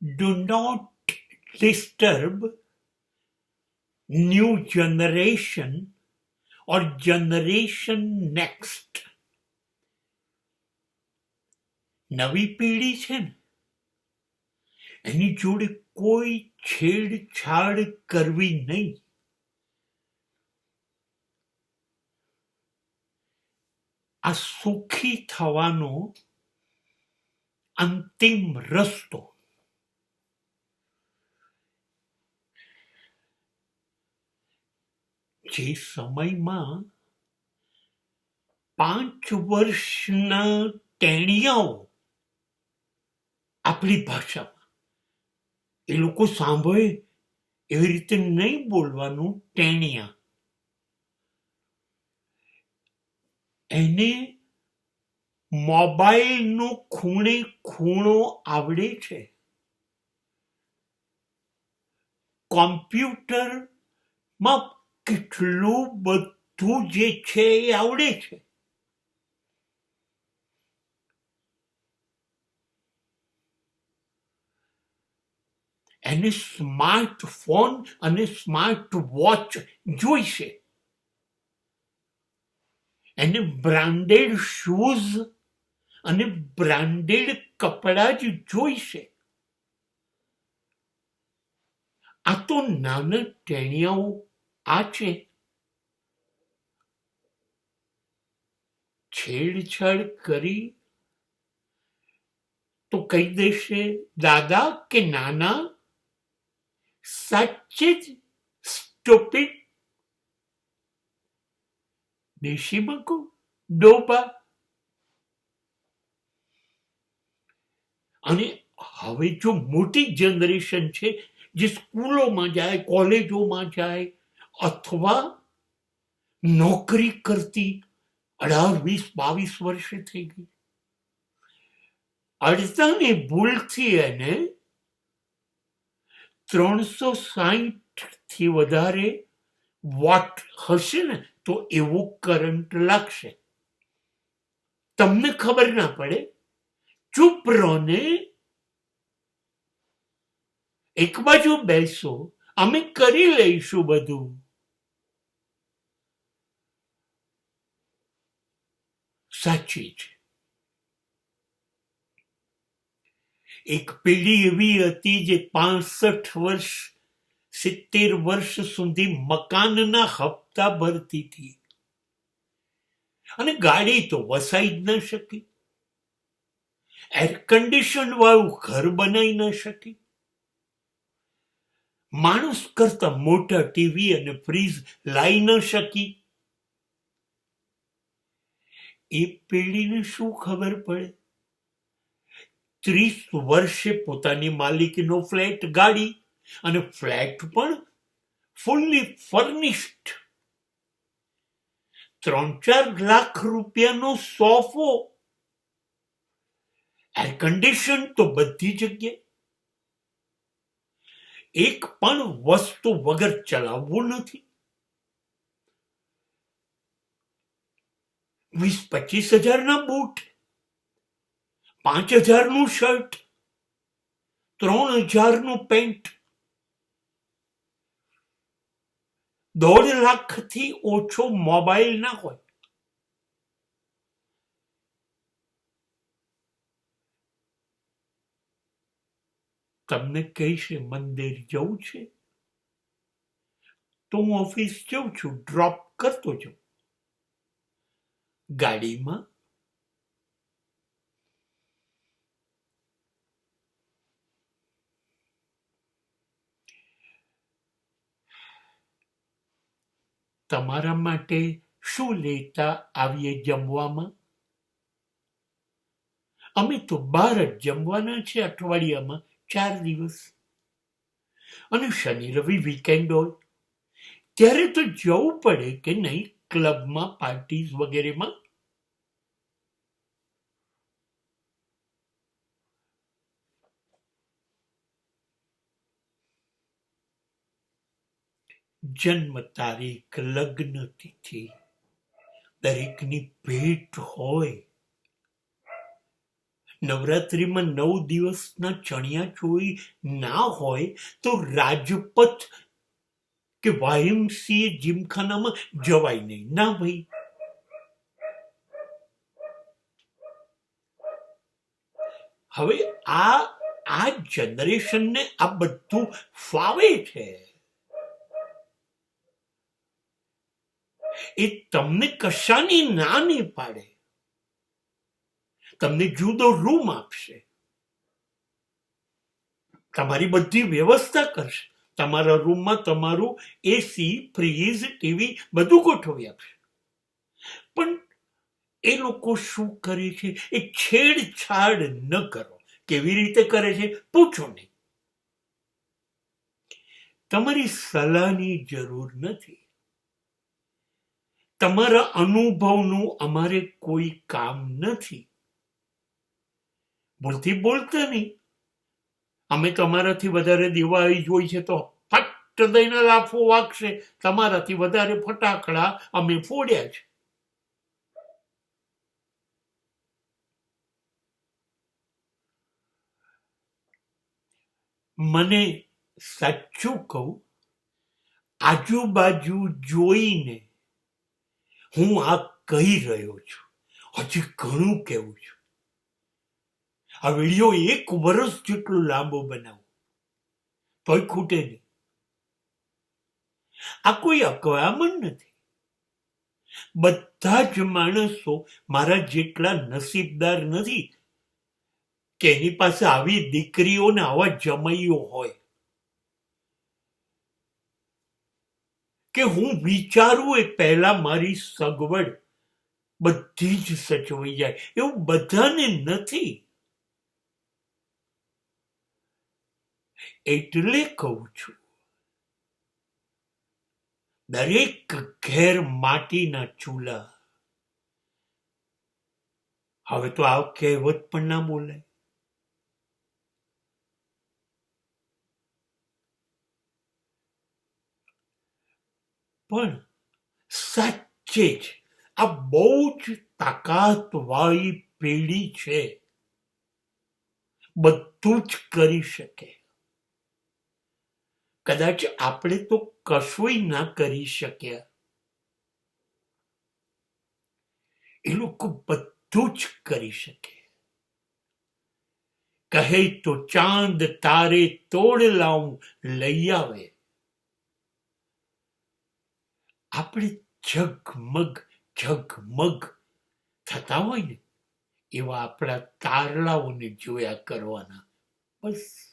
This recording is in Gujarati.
Do not disturb new generation or generation next. નવી પેઢી છે ને એની જોડે કોઈ છેડછાડ કરવી નહીં. આ સુખી થવાનો અંતિમ રસ્તો. જે સમયમાં 5 વર્ષના ટેણિયાઓ આપણી ભાષામાં એ લોકો સાંભળે એવી રીતે નહીં બોલવાનું. ટેણિયા એને મોબાઈલનો ખૂણે ખૂણો આવડે છે, કોમ્પ્યુટરમાં કેટલું બધું જે છે એ આવડે છે. એને સ્માર્ટફોન અને સ્માર્ટ વોચ જોઈશે, એને બ્રાન્ડેડ શૂઝ અને બ્રાન્ડેડ કપડા જ જોઈશે. આ તો નાના ટેણિયાઓ આ છે. છેડછાડ કરી તો કહી દેશે દાદા કે નાના સાચે જ સ્ટુપિડ. દેશીમાં કહું ડોબા. અને હવે જો મોટી જનરેશન છે જે સ્કૂલોમાં જાય, કોલેજોમાં જાય અથવા નોકરી કરતી 18, 20, 22 વર્ષે થઈ ગઈ, અડધાને ભૂલથી એને 360 થી વધારે વોટ હશે ને તો એવો કરંટ લાગશે. તમને ખબર ના પડે, ચૂપ રહો ને, એક બાજુ બેસો, અમે કરી લઈશું બધું. સાચી છે. એક પેઢી એવી હતી જે 65 વર્ષ 70 વર્ષ સુધી મકાનના હપ્તા ભરતી હતી અને ગાડી તો વસાઈ જ ન શકી, એર કન્ડિશન વાળું ઘર બનાવી ન શકી, માણસ કરતા મોટા ટીવી અને ફ્રીજ લાવી ન શકી. એ પેઢીને શું ખબર પડે? 30 વર્ષે પોતાની માલિકીનો ફ્લેટ, ગાડી અને ફ્લેટ પણ ફુલ્લી ફર્નિશ્ડ, 3-4 લાખ રૂપિયાનો સોફો, એર કન્ડિશન તો બધી જગ્યાએ. એક પણ વસ્તુ વગર ચલાવવું નથી. 20-25 હજારના બૂટ, 5,000નું શર્ટ, 3,000નું પેન્ટ, 1.5 લાખથી ઓછો મોબાઈલ ના હોય. તમને કહીશે મંદિર જવું છે તો હું ઓફિસ જઉં છું, ડ્રોપ કરતો જાઉં. ગાડીમાં તમારા માટે શું લેતા આવીએ જમવામાં? અમે તો બહાર જ જમવાના છે અઠવાડિયામાં 4 દિવસ, અને શનિ રવિ વીકેન્ડ હોય ત્યારે તો જવું પડે કે નહીં ક્લબમાં, પાર્ટીઝ વગેરેમાં. જન્મ તારીખ, લગ્ન તિથિ દરેકની ભેટ હોય. નવરાત્રિમાં 9 દિવસના ચણિયા ચોળી ના હોય તો રાજપથ કે વાયમસીએ જીમખાનામાં જવાય નહીં. ના ભાઈ, હવે આ જનરેશનને આ બધું ફાવે છે. એ તમને કશાની ના નહીં પાડે, તમને જુદો રૂમ આપશે, તમારી બધી વ્યવસ્થા કરશે, તમારા રૂમમાં તમારું એસી, ફ્રીજ, ટીવી બધું ગોઠવી આપશે. પણ એ લોકો શું કરે છે? એ છેડછાડ ન કરો. કેવી રીતે કરે છે પૂછો નહીં. તમારી સલાહની જરૂર નથી. તમારા અનુભવનું અમારે કોઈ કામ નથી. ભૂલથી બોલતા નહીં. અમે તમારાથી વધારે દિવાળી જોઈ છે તો ફટ દઈને લાફો વાગશે. તમારાથી વધારે ફટાકડા અમે ફોડ્યા છે. મને સાચું કહું, આજુબાજુ જોઈને હું આ કહી રહ્યો છું. હજી ઘણું કહેવું છું. આ વિડીયો 1 વર્ષ જેટલો લાંબો બનાવો તોય ખૂટે નહીં. આ કોઈ અકળામણ નથી. બધા જ માણસો મારા જેટલા નસીબદાર નથી કે એની પાસે આવી દીકરીઓ ને આવા જમાઈઓ હોય કે હું વિચારું એ પહેલા મારી સગવડ બધી જ સચવાઈ જાય. એવું બધાને નથી. એટલે કહું છું, દરેક ઘેર માટીના ચૂલા. હવે તો આ કહેવત પણ ના બોલાય. પણ સાચે જ આ બહુ જ તાકાતવાળી પેઢી છે. બધું જ કરી શકે. કદાચ આપણે તો કશુંય ના કરી શક્યા. એ લોકો બધું જ કરી શકે. કહે તો ચાંદ તારે તોડ લાવું લઈ આવે. આપણે ઝગમગ ઝગમગ થતા હોય ને એવા આપણા તારલાઓને જોયા કરવાના. બસ.